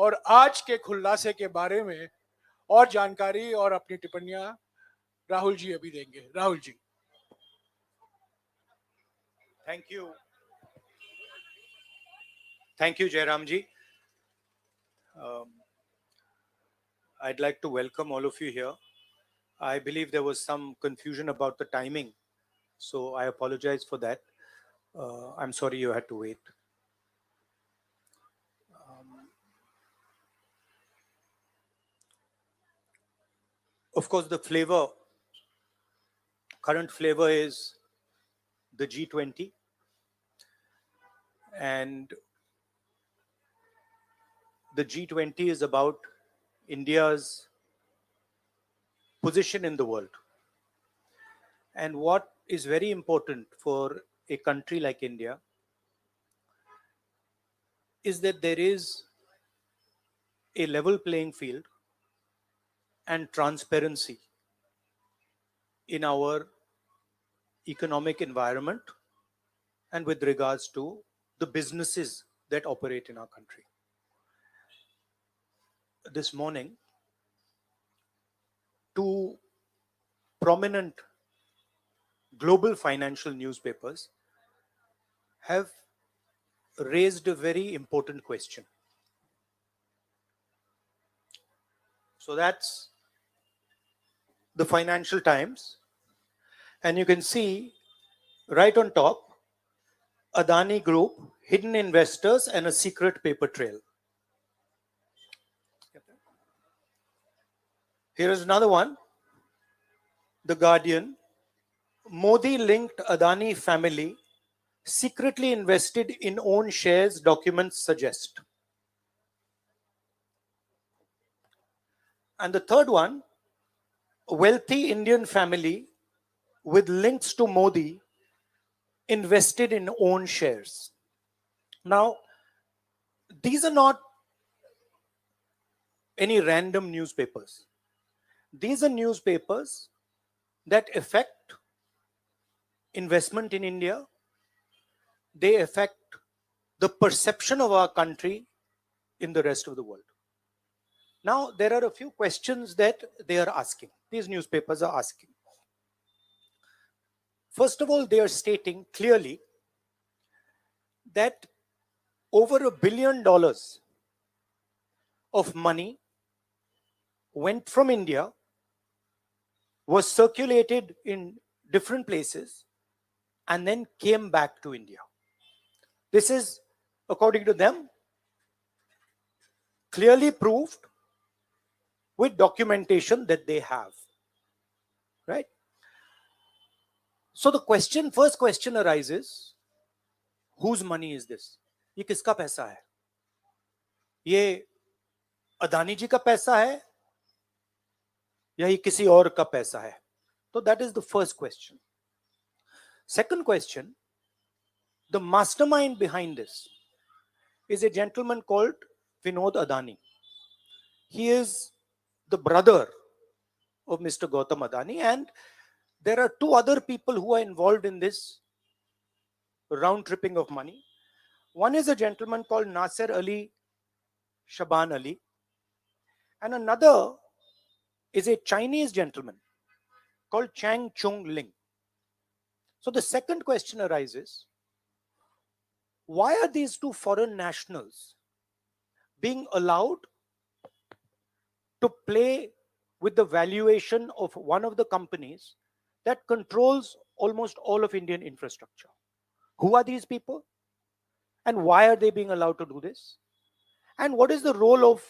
और आज के खुलासे के बारे में और जानकारी और अपनी टिप्पणियां राहुल जी अभी देंगे। Rahul ji. Thank you. Thank you, Jairam ji. I'd like to welcome all of you here. I believe there was some confusion about the timing, so I apologize for that. I'm sorry you had to wait. Of course, the current flavor is the G20, and the G20 is about India's position in the world. And what is very important for a country like India is that there is a level playing field and transparency in our economic environment and with regards to the businesses that operate in our country. This morning, two prominent global financial newspapers have raised a very important question. So that's the Financial Times, and you can see right on top, Adani Group, hidden investors and a secret paper trail. Here is another one, The Guardian, Modi-linked Adani family secretly invested in own shares, documents suggest. And the third one, a wealthy Indian family with links to Modi invested in own shares. Now, these are not any random newspapers. These are newspapers that affect investment in India. They affect the perception of our country in the rest of the world. Now, there are a few questions that they are asking. These newspapers are asking. First of all, they are stating clearly that over $1 billion of money went from India, was circulated in different places, and then came back to India. This is, according to them, clearly proved with documentation that they have. Right? So the first question arises, whose money is this? ये किसका पैसा है? ये अदानी जी का पैसा है या ये किसी और का पैसा है? So that is the first question. Second question, the mastermind behind this is a gentleman called Vinod Adani. He is the brother of Mr. Gautam Adani, and there are two other people who are involved in this round tripping of money. One is a gentleman called Nasser Ali Shaban Ali, and another is a Chinese gentleman called Chang Chung Ling. So the second question arises, why are these two foreign nationals being allowed to play with the valuation of one of the companies that controls almost all of Indian infrastructure? Who are these people? And why are they being allowed to do this? And what is the role of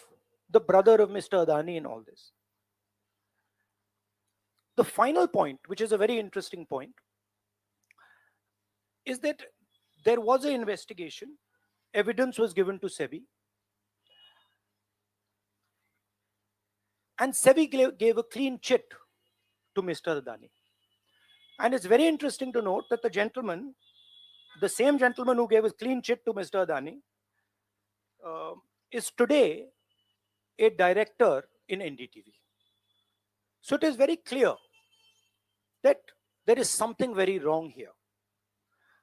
the brother of Mr. Adani in all this? The final point, which is a very interesting point, is that there was an investigation, evidence was given to SEBI, and SEBI gave a clean chit to Mr. Adani. And it's very interesting to note that the same gentleman who gave a clean chit to Mr. Adani, is today a director in NDTV. So it is very clear that there is something very wrong here.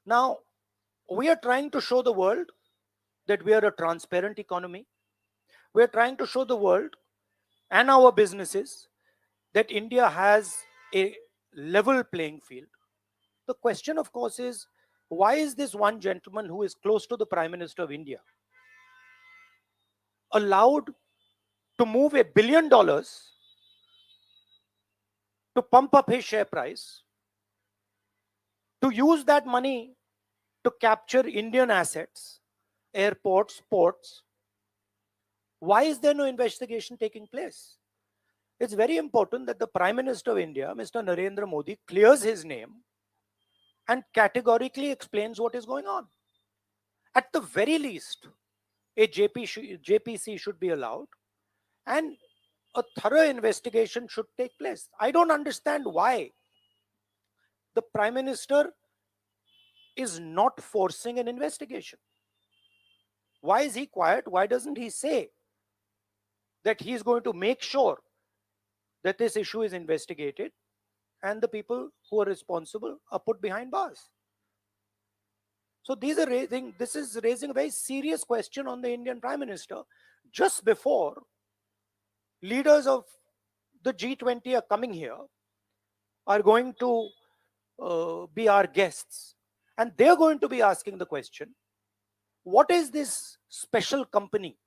Now, we are trying to show the world that we are a transparent economy. We are trying to show the world and our businesses that India has a level playing field. The question, of course, is why is this one gentleman who is close to the Prime Minister of India allowed to move $1 billion to pump up his share price, to use that money to capture Indian assets, airports, ports? Why is there no investigation taking place? It's very important that the Prime Minister of India, Mr. Narendra Modi, clears his name and categorically explains what is going on. At the very least, a JPC should be allowed and a thorough investigation should take place. I don't understand why the Prime Minister is not forcing an investigation. Why is he quiet? Why doesn't he say that he is going to make sure that this issue is investigated and the people who are responsible are put behind bars? So this is raising a very serious question on the Indian Prime Minister just before leaders of the G20 are coming here, are going to be our guests, and they're going to be asking the question, what is this special company?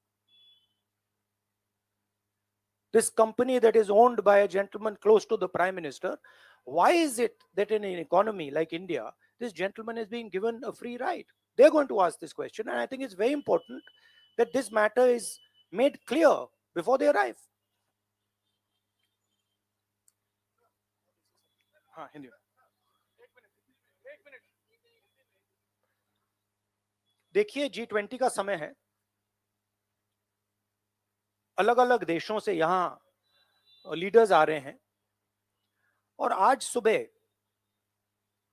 This company that is owned by a gentleman close to the Prime Minister, why is it that in an economy like India, this gentleman is being given a free ride? They're going to ask this question, and I think it's very important that this matter is made clear before they arrive. हाँ, हिंदी में। देखिए, G20 का समय है, अलग अलग देशों से यहां लीडर्स आ रहे हैं, और आज सुबह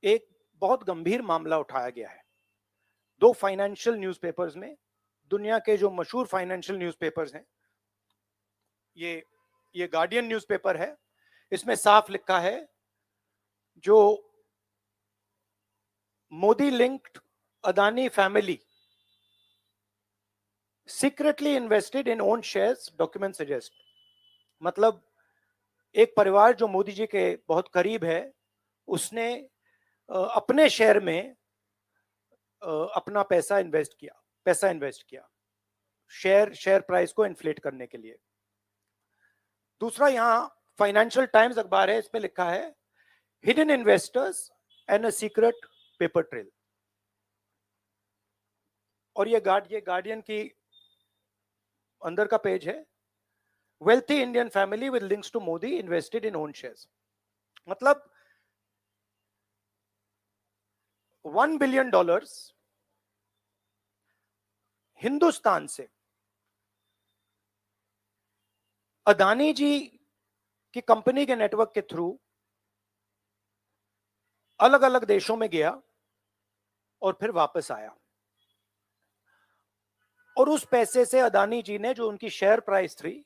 एक बहुत गंभीर मामला उठाया गया है। दो फाइनेंशियल न्यूज़पेपर्स में, दुनिया के जो मशहूर फाइनेंशियल न्यूज़पेपर्स हैं, ये गार्डियन न्यूज़पेपर है, इसमें साफ लिखा है, जो Modi linked Adani family secretly invested in own shares, document suggest. मतलब एक परिवार जो मोदी जी के बहुत करीब है, उसने अपने शेयर में अपना पैसा इन्वेस्ट किया शेयर प्राइस को इन्फ्लेट करने के लिए। दूसरा, यहां फाइनेंशियल टाइम्स अखबार है, इसमें लिखा है hidden investors and a secret paper trail. और ये गार्डियन की अंदर का पेज है, wealthy Indian family with links to Modi invested in own shares. मतलब $1 बिलियन हिंदुस्तान से अदानी जी की कंपनी के नेटवर्क के थ्रू अलग अलग देशों में गया और फिर वापस आया, और उस पैसे से अदानी जी ने जो उनकी शेयर प्राइस थी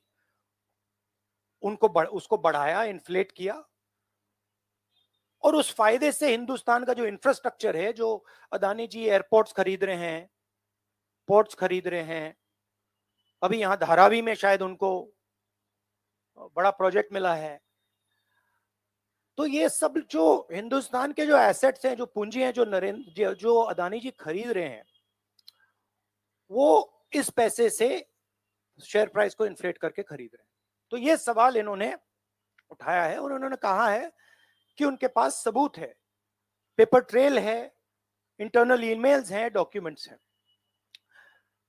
उसको बढ़ाया, इन्फ्लेट किया, और उस फायदे से हिंदुस्तान का जो इंफ्रास्ट्रक्चर है, जो अदानी जी एयरपोर्ट्स खरीद रहे हैं, पोर्ट्स खरीद रहे हैं, अभी यहां धारावी में शायद उनको बड़ा प्रोजेक्ट मिला है, तो ये सब जो हिंदुस्तान के जो एसेट्स हैं, जो पूंजी हैं, जो अदानी जी खरीद रहे हैं, वो इस पैसे से शेयर प्राइस को इन्फ्लेट करके खरीद रहे हैं। तो ये सवाल इन्होंने उठाया है, और उन्होंने कहा है कि उनके पास सबूत है, पेपर ट्रेल है, इंटरनल ईमेल्स हैं, डॉक्यूमेंट्स हैं।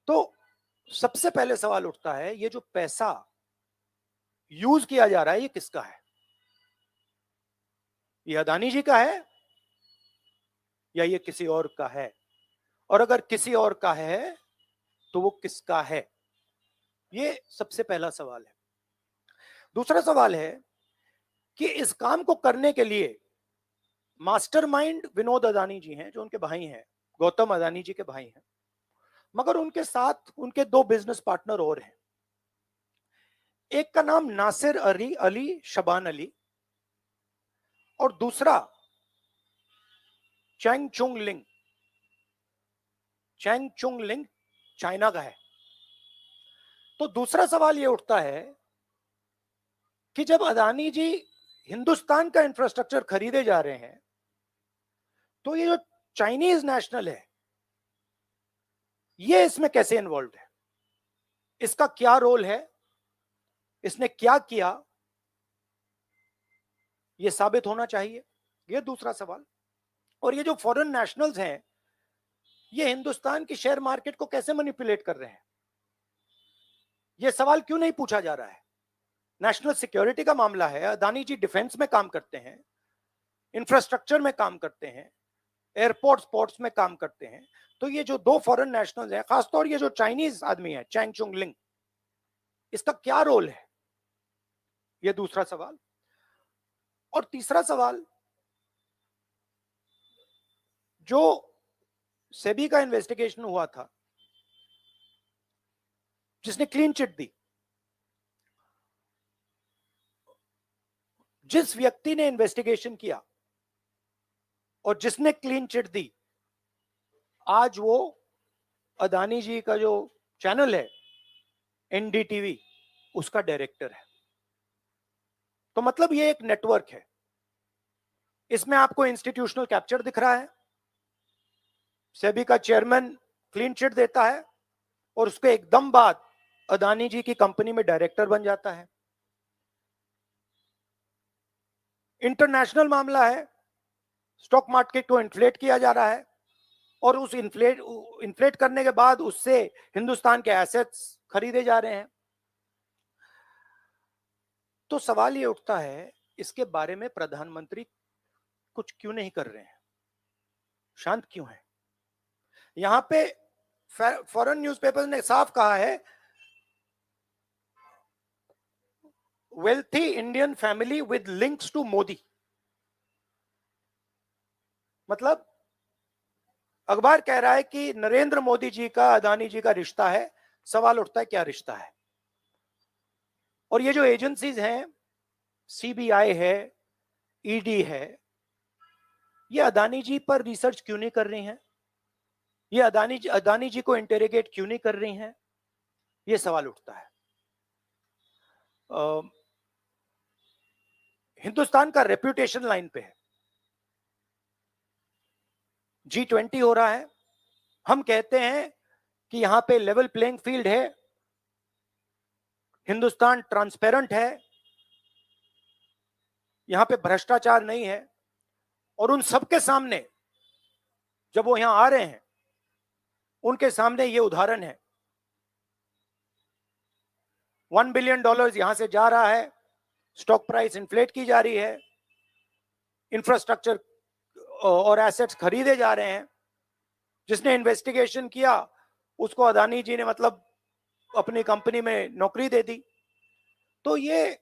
तो सबसे पहले सवाल उठता है, ये जो पैसा यूज किया जा रहा है, ये किसका है? ये अदानी जी का है या ये किसी और का है? और अगर किसी और का है तो वो किसका है? ये सबसे पहला सवाल है। दूसरा सवाल है कि इस काम को करने के लिए मास्टरमाइंड विनोद अदानी जी हैं, जो उनके भाई हैं, गौतम अदानी जी के भाई हैं, मगर उनके साथ उनके दो बिजनेस पार्टनर और हैं। एक का नाम नासिर अली शबान अली, और दूसरा चैंग चुंग लिंग चाइना का है। तो दूसरा सवाल ये उठता है कि जब अदानी जी हिंदुस्तान का इंफ्रास्ट्रक्चर खरीदे जा रहे हैं, तो ये जो चाइनीज नेशनल है, ये इसमें कैसे इन्वॉल्व है? इसका क्या रोल है? इसने क्या किया? ये साबित होना चाहिए। ये दूसरा सवाल। और ये जो फॉरेन नेशनल्स हैं, ये हिंदुस्तान की शेयर मार्केट को कैसे मैनिपुलेट कर रहे हैं? ये सवाल क्यों नहीं पूछा जा रहा है? नेशनल सिक्योरिटी का मामला है। अदानी जी डिफेंस में काम करते हैं, इंफ्रास्ट्रक्चर में काम करते हैं, एयरपोर्ट पोर्ट्स में काम करते हैं। तो ये जो दो फॉरेन नेशनल्स हैं, खासतौर ये जो चाइनीज आदमी है चैंग चुंग लिंग, इसका क्या रोल है? ये दूसरा सवाल। और तीसरा सवाल, जो सेबी का इन्वेस्टिगेशन हुआ था, जिसने क्लीन चिट दी, जिस व्यक्ति ने इन्वेस्टिगेशन किया और जिसने क्लीन चिट दी, आज वो अदानी जी का जो चैनल है एनडीटीवी, उसका डायरेक्टर है। तो मतलब ये एक नेटवर्क है। इसमें आपको इंस्टीट्यूशनल कैप्चर दिख रहा है। सेबी का चेयरमैन क्लीन चिट देता है और उसके एकदम बाद अदानी जी की कंपनी में डायरेक्टर बन जाता है। इंटरनेशनल मामला है, स्टॉक मार्केट को इन्फ्लेट किया जा रहा है और उस इन्फ्लेट करने के बाद उससे हिंदुस्तान के एसेट्स खरीदे जा रहे हैं। तो सवाल ये उठता है, इसके बारे में प्रधानमंत्री कुछ क्यों नहीं कर रहे हैं? शांत क्यों है? यहां पे फॉरेन न्यूज़पेपर्स ने साफ कहा है, wealthy Indian family with links to Modi. मतलब अखबार कह रहा है कि नरेंद्र मोदी जी का अदानी जी का रिश्ता है। सवाल उठता है, क्या रिश्ता है? और ये जो एजेंसीज हैं, सीबीआई है, ईडी है, ये अदानी जी पर रिसर्च क्यों नहीं कर रही हैं? ये अदानी जी को इंटेरोगेट क्यों नहीं कर रही हैं? ये सवाल उठता है। हिंदुस्तान का रेप्यूटेशन लाइन पे है। G20 हो रहा है, हम कहते हैं कि यहां पे लेवल प्लेइंग फील्ड है, हिंदुस्तान ट्रांसपेरेंट है, यहां पे भ्रष्टाचार नहीं है। और उन सबके सामने जब वो यहां आ रहे हैं, उनके सामने ये उदाहरण है। $1 बिलियन यहां से जा रहा है, स्टॉक प्राइस इन्फ्लेट की जा रही है, इंफ्रास्ट्रक्चर और एसेट्स खरीदे जा रहे हैं। जिसने इन्वेस्टिगेशन किया उसको अदानी जी ने मतलब अपनी कंपनी में नौकरी दे दी। तो ये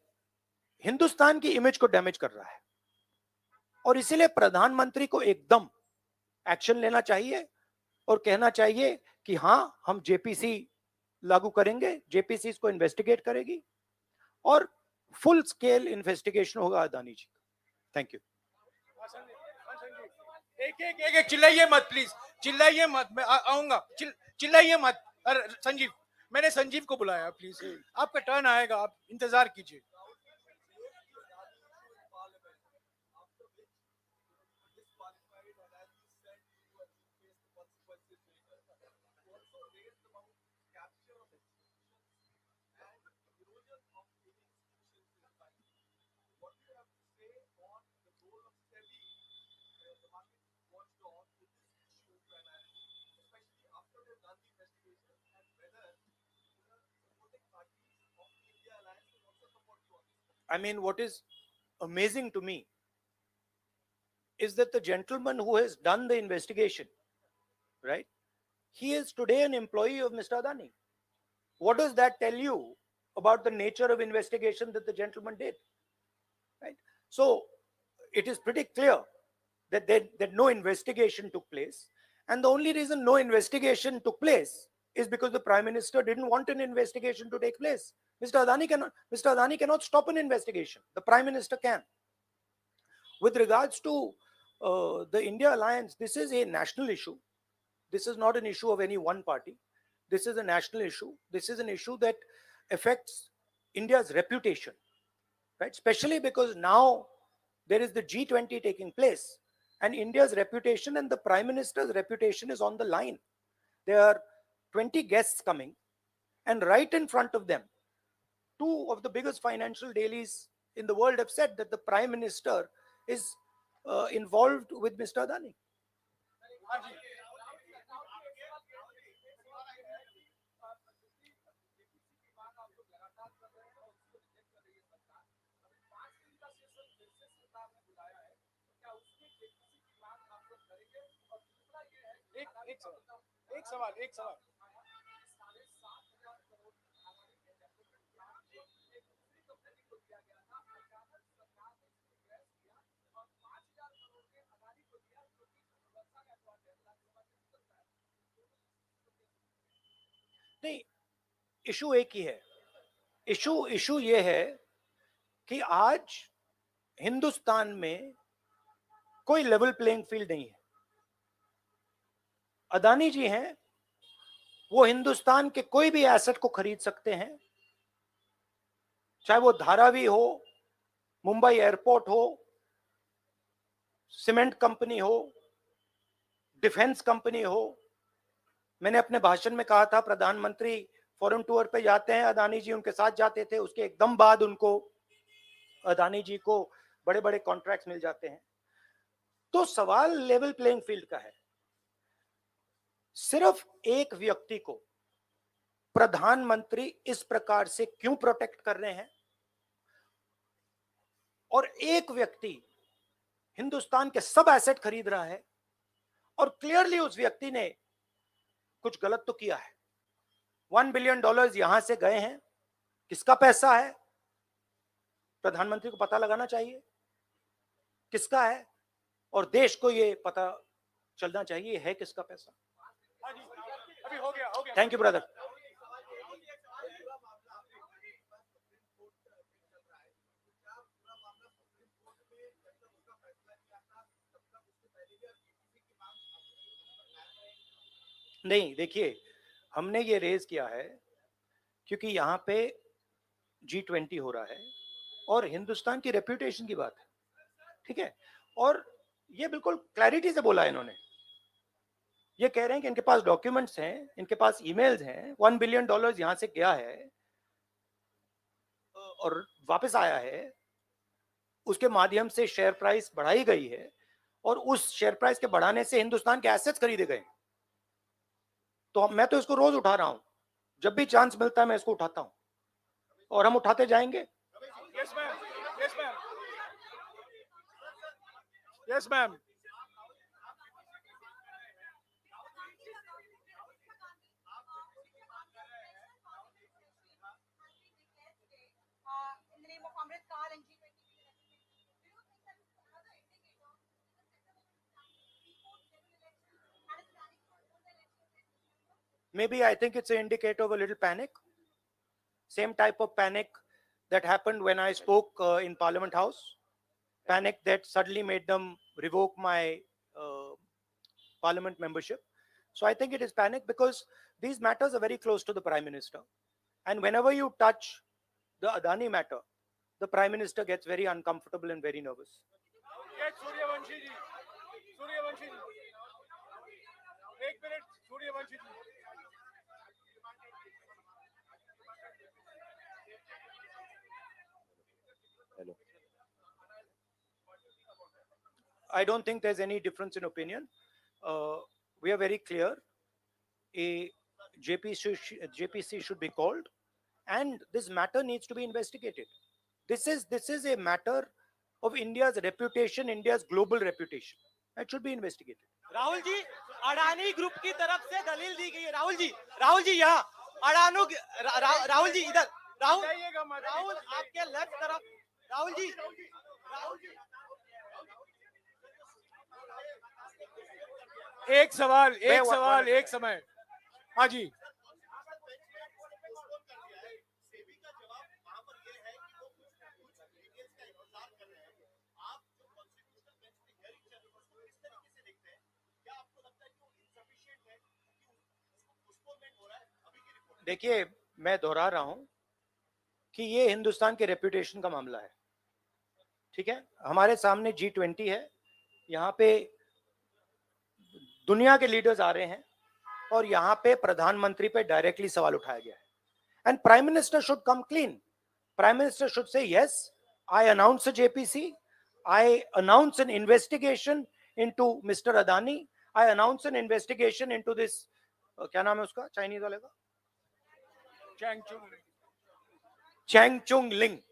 हिंदुस्तान की इमेज को डैमेज कर रहा है और इसीलिए प्रधानमंत्री को एकदम एक्शन लेना चाहिए और कहना चाहिए कि हां, हम जेपीसी लागू करेंगे, जेपीसी इसको इन्वेस्टिगेट करेगी और फुल स्केल इन्वेस्टिगेशन होगा अदानी जी का। Thank you. एक एक एक एक चिल्लाइए मत प्लीज, चिल्लाइए मत, मैं आऊंगा। चिल्लाइए मत। अरे संजीव, मैंने संजीव को बुलाया, प्लीज आपका टर्न आएगा, आप इंतजार कीजिए। I mean, what is amazing to me is that the gentleman who has done the investigation, right? He is today an employee of Mr. Adani. What does that tell you about the nature of investigation that the gentleman did? Right? So it is pretty clear that no investigation took place. And the only reason no investigation took place is because the Prime Minister didn't want an investigation to take place. Mr. Adani cannot stop an investigation. The Prime Minister can. With regards to the India alliance, this is a national issue. This is not an issue of any one party. This is a national issue. This is an issue that affects India's reputation, right? Especially because now there is the G20 taking place, and India's reputation and the Prime Minister's reputation is on the line. There are 20 guests coming, and right in front of them, two of the biggest financial dailies in the world have said that the Prime Minister is involved with Mr. Adani. हाँ जी एक सवाल नहीं, issue एक ही है. Issue ये है कि आज हिंदुस्तान में कोई लेवल प्लेइंग फील्ड नहीं है. अदानी जी हैं, वो हिंदुस्तान के कोई भी एसेट को खरीद सकते हैं, चाहे वो धारावी हो, मुंबई एयरपोर्ट हो, सीमेंट कंपनी हो, डिफेंस कंपनी हो. मैंने अपने भाषण में कहा था प्रधानमंत्री फॉरेन टूर पे जाते हैं, अदानी जी उनके साथ जाते थे, उसके एकदम बाद उनको अदानी जी को बड़े बड़े कॉन्ट्रैक्ट्स मिल जाते हैं. तो सवाल लेवल प्लेइंग फील्ड का है. सिर्फ एक व्यक्ति को प्रधानमंत्री इस प्रकार से क्यों प्रोटेक्ट कर रहे हैं, और एक व्यक्ति हिंदुस्तान के सब एसेट खरीद रहा है, और क्लियरली उस व्यक्ति ने कुछ गलत तो किया है. $1 बिलियन यहां से गए हैं, किसका पैसा है? प्रधानमंत्री को पता लगाना चाहिए किसका है, और देश को ये पता चलना चाहिए है किसका पैसा. अभी हो गया थैंक यू ब्रदर. नहीं, देखिए, हमने ये रेज किया है क्योंकि यहाँ पे G20 हो रहा है और हिंदुस्तान की रेप्यूटेशन की बात है, ठीक है. और ये बिल्कुल क्लैरिटी से बोला है इन्होंने. ये कह रहे हैं कि इनके पास डॉक्यूमेंट्स हैं, इनके पास ईमेल्स हैं, $1 बिलियन यहां से गया है और वापस आया है, उसके माध्यम से शेयर प्राइस बढ़ाई गई है, और उस शेयर प्राइस के बढ़ाने से हिंदुस्तान के एसेट्स खरीदे गए. तो मैं तो इसको रोज उठा रहा हूं, जब भी चांस मिलता है मैं इसको उठाता हूं, और हम उठाते जाएंगे. Yes ma'am yes ma'am yes ma'am Maybe I think it's an indicator of a little panic. Same type of panic that happened when I spoke in Parliament House. Panic that suddenly made them revoke my Parliament membership. So I think it is panic because these matters are very close to the Prime Minister. And whenever you touch the Adani matter, the Prime Minister gets very uncomfortable and very nervous. Suryavanshi ji एक minute Suryavanshi ji Hello. I don't think there's any difference in opinion. We are very clear. A JPC should be called, and this matter needs to be investigated. This is a matter of India's reputation, India's global reputation. It should be investigated. Rahul ji, Adani group की तरफ से दलील दी गई है. राहुल जी यहाँ अडानी राहुल जी इधर राहुल आपके left तरफ. राहुल जी एक सवाल एक समय. हाँ जी देखिए, मैं दोहरा रहा हूं, कि ये हिंदुस्तान के रेपुटेशन का मामला है, ठीक है। हमारे सामने G20 है, यहाँ पे दुनिया के लीडर्स आ रहे हैं और यहाँ पे प्रधानमंत्री पे डायरेक्टली सवाल उठाया गया है। And prime minister should come clean. Prime minister should say yes, I announce a JPC, I announce an investigation into Mr. Adani, I announce an investigation into this क्या नाम है उसका चाइनीज वाले का, Chang Chung Ling.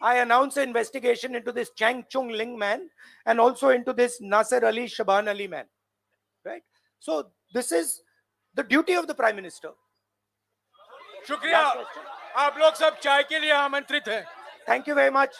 I announce an investigation into this Chang Chung Ling man and also into this Nasser Ali Shaban Ali man, right? So this is the duty of the Prime Minister. शुक्रिया, आप लोग सब चाय के लिए आमंत्रित हैं। Thank you very much.